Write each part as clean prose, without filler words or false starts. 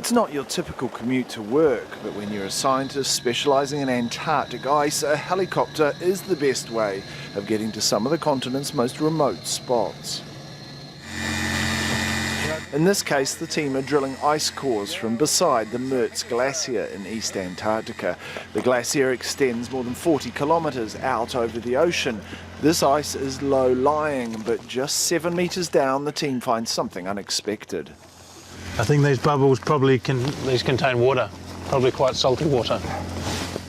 It's not your typical commute to work, but when you're a scientist specialising in Antarctic ice, a helicopter is the best way of getting to some of the continent's most remote spots. In this case, the team are drilling ice cores from beside the Mertz Glacier in East Antarctica. The glacier extends more than 40 kilometres out over the ocean. This ice is low-lying, but just 7 metres down, the team finds something unexpected. I think these bubbles probably contain water, probably quite salty water.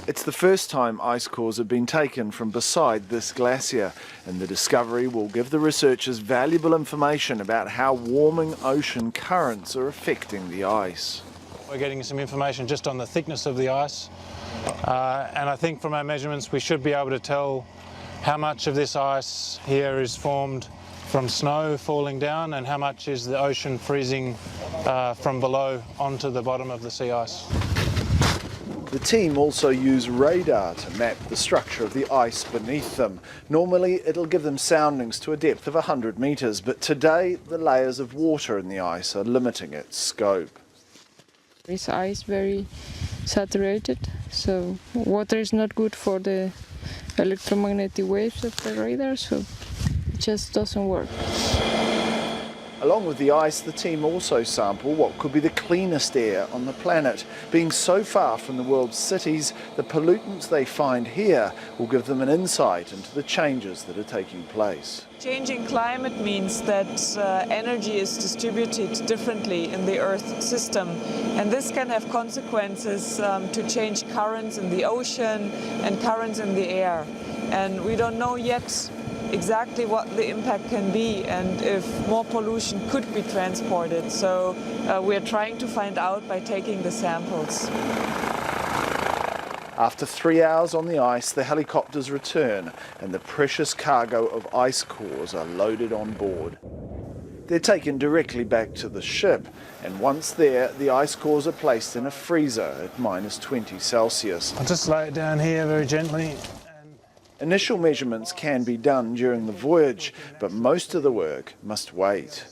It's the first time ice cores have been taken from beside this glacier, and the discovery will give the researchers valuable information about how warming ocean currents are affecting the ice. We're getting some information just on the thickness of the ice, and I think from our measurements we should be able to tell how much of this ice here is formed from snow falling down and how much is the ocean freezing from below onto the bottom of the sea ice. The team also use radar to map the structure of the ice beneath them. Normally it'll give them soundings to a depth of 100 metres, but today the layers of water in the ice are limiting its scope. This ice very saturated, so water is not good for the electromagnetic waves of the radar, so it just doesn't work. Along with the ice, the team also sample what could be the cleanest air on the planet. Being so far from the world's cities, the pollutants they find here will give them an insight into the changes that are taking place. Changing climate means that energy is distributed differently in the Earth system, and this can have consequences to change currents in the ocean and currents in the air. And we don't know yet exactly what the impact can be and if more pollution could be transported. So we're trying to find out by taking the samples. After 3 hours on the ice, the helicopters return and the precious cargo of ice cores are loaded on board. They're taken directly back to the ship, and once there, the ice cores are placed in a freezer at -20 Celsius. I'll just lay it down here very gently. Initial measurements can be done during the voyage, but most of the work must wait.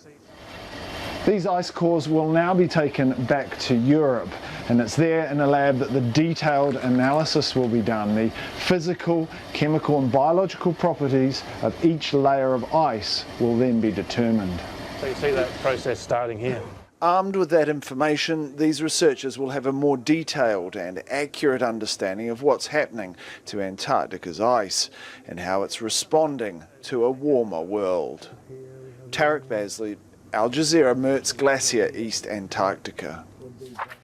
These ice cores will now be taken back to Europe, and it's there in a lab that the detailed analysis will be done. The physical, chemical and biological properties of each layer of ice will then be determined. So you see that process starting here. Armed with that information, these researchers will have a more detailed and accurate understanding of what's happening to Antarctica's ice and how it's responding to a warmer world. Tarek Basley, Al Jazeera, Mertz Glacier, East Antarctica.